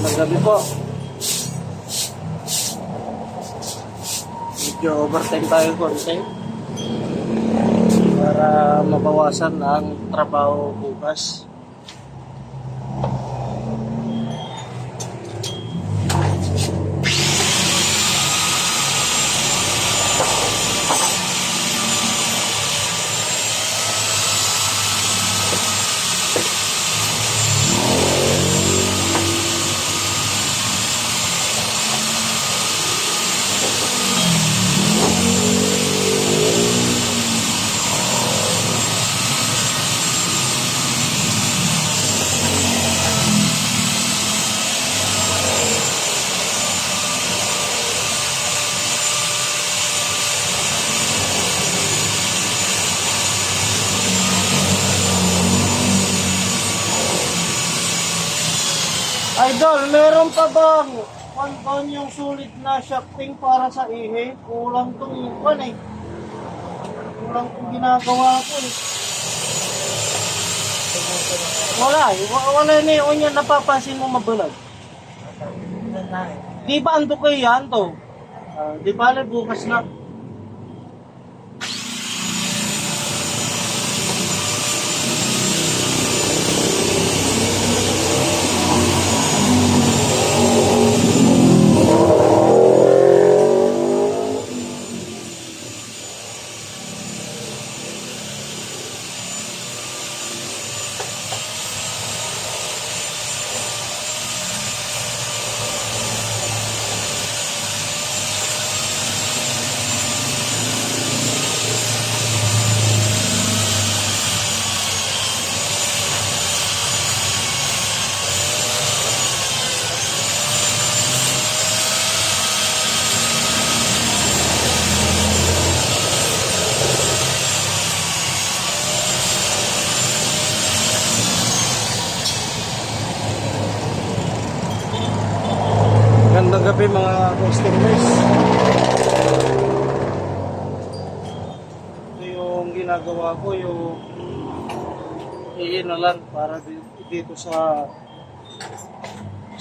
Magandang gabi po. Medyo overtime tayo konti para mabawasan ang trabaho bukas. Idol, meron pa bang kung yung sulit na shafting para sa ihe? Kulang tong iwan eh. Kulang tong ginagawa ko eh. Wala eh. Wala na yun yan. Napapansin mo mabulag. Di ba ando kayo yan to? Di ba bukas na? Magandang gabi mga customers. Ito yung ginagawa ko, yung iinalan para dito sa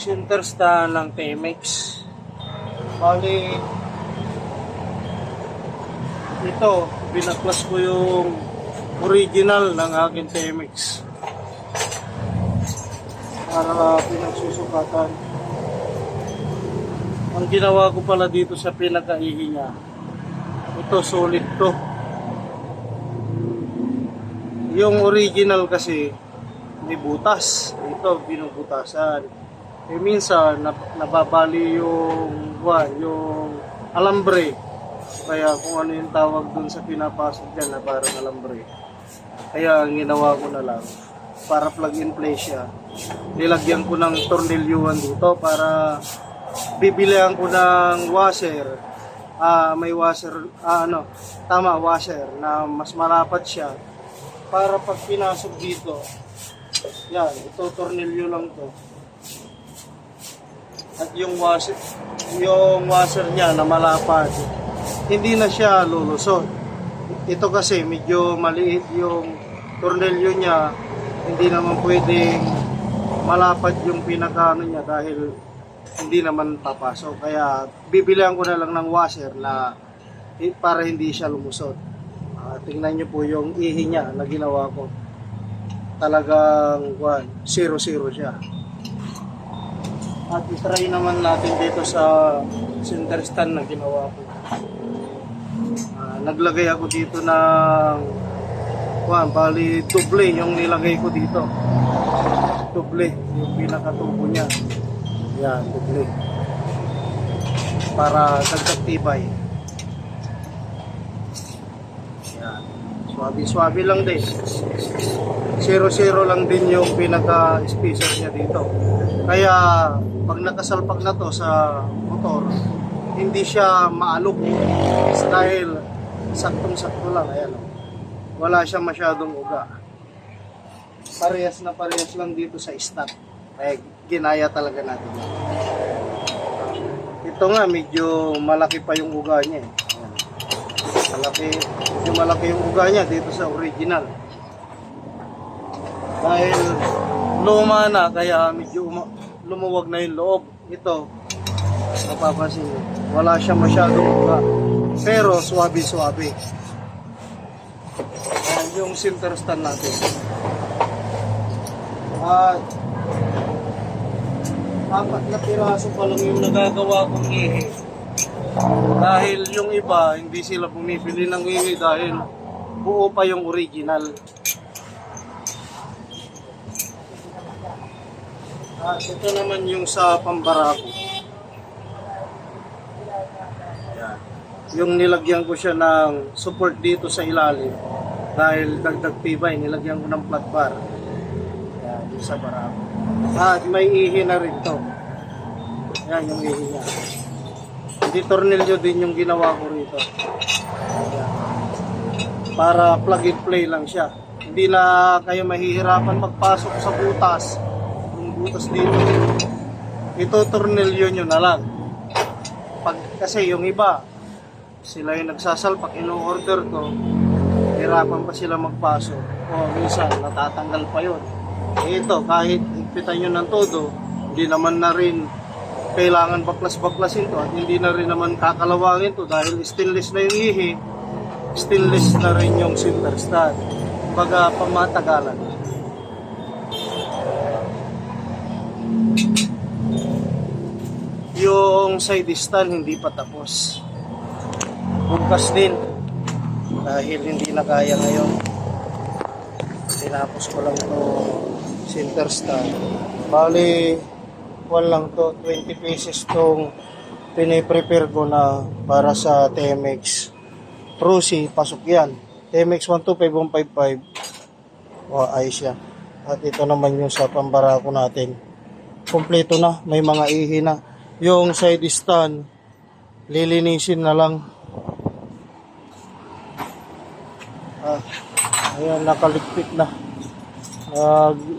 center stand ng TMX. Bali ito, binaklas ko yung original ng aking TMX para pinagsusukatan. Ang ginawa ko pala dito sa pinakaihi niya, ito solid to. Yung original kasi may butas, ito binubutasan. Eh minsan nababali yung alambre. Kaya kung ano yung tawag dun sa pinapasok dyan na parang alambre. Kaya ang ginawa ko na lang, para plug and play siya, nilagyan ko ng tornilyuhan dito para bibilihan ko ng washer. May washer, washer na mas malapat siya para pag pinasok dito, yan, ito tornilyo lang to. At yung washer niya na malapat, hindi na siya lulusot. Ito kasi medyo maliit yung tornilyo niya, hindi naman pwedeng malapat yung pinakano niya dahil hindi naman papasok. Kaya bibilihan ko na lang ng washer na para hindi siya lumusot. Tingnan nyo po yung ihi niya na ginawa ko. Talagang 0-0 siya. At itry naman natin dito sa center stand na ginawa ko. Naglagay ako dito ng bali doble yung nilagay ko dito. Doble yung pinakatubo niya. Yan, doble. Para dagdag tibay. Yan. Swabe-swabe lang din. 0-0 lang din yung pinaka-spacer niya dito. Kaya pag nakasalpak na to sa motor, hindi siya maalog. Dahil saktong-sakto lang. Ayan. Wala siya masyadong uga. Parehas na parehas lang dito sa stock. Kaya ginaya talaga natin. Ito nga medyo malaki pa yung uga niya eh. Medyo malaki yung uga niya dito sa original. Dahil luma na kaya medyo lumuwag na yung loob. Ito, mapapansin nyo, wala siya masyadong buka. Pero swabe-swabe. Yan yung center stand natin. At apat na piraso pa lang yung nagagawa kong ihi. Dahil yung iba, hindi sila bumibili ng ihi dahil buo pa yung original. At ito naman yung sa pambarako. Yan. Yung nilagyan ko siya ng support dito sa ilalim. Dahil dagdag tibay, nilagyan ko ng flat bar. Yan, yung sa barako. At may ihi na rin to. Yan yung ihi niya. Hindi tornilyo din yung ginawa ko rito. Yan. Para plug and play lang siya. Hindi na kayo mahihirapan magpasok sa butas. Butas dito. Ito tornilyo nyo na lang. Kasi yung iba, sila yung nagsasalpak, ino-order ko, hirapan pa sila magpasok. O minsan, natatanggal pa yun. Ito, kahit higpitan nyo ng todo, hindi naman na rin kailangan baklas-baklasin to at hindi na rin naman kakalawangin to dahil stainless na yung ihi, stainless na rin yung center stand. Baga, pamatagalan. Yung side stand hindi pa tapos. Bukas din dahil hindi na kaya ngayon. Tinapos ko lang to center stand. Bali, lang to 20 pieces tong piniprepare ko na para sa TMX Prusi, pasok yan. TMX 125155. O, ayos yan. At ito naman yung sa pambarako natin. Kompleto na, may mga ihi na. Yung side stand, lilinisin na lang. Ayan, nakaligpit na.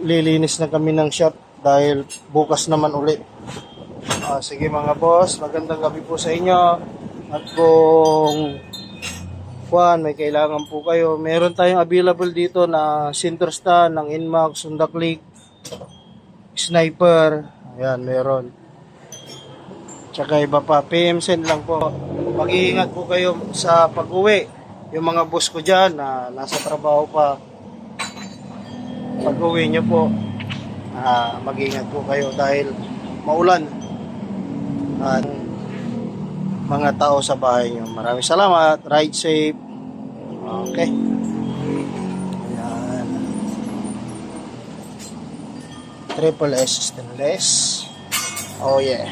Lilinis na kami ng shop dahil bukas naman ulit. Sige mga boss, magandang gabi po sa inyo. At kung may kailangan po kayo, meron tayong available dito na center stand ng Inmax, Honda Click, Sniper. Ayan, meron. Tsaka iba pa, PM send lang po. Mag-iingat po kayo sa pag-uwi. Yung mga boss ko dyan na nasa trabaho pa, pag-uwi nyo po, mag-iingat po kayo dahil maulan at mga tao sa bahay nyo. Maraming salamat. Ride safe. Okay. Ayan. Triple S stainless. Oh yeah.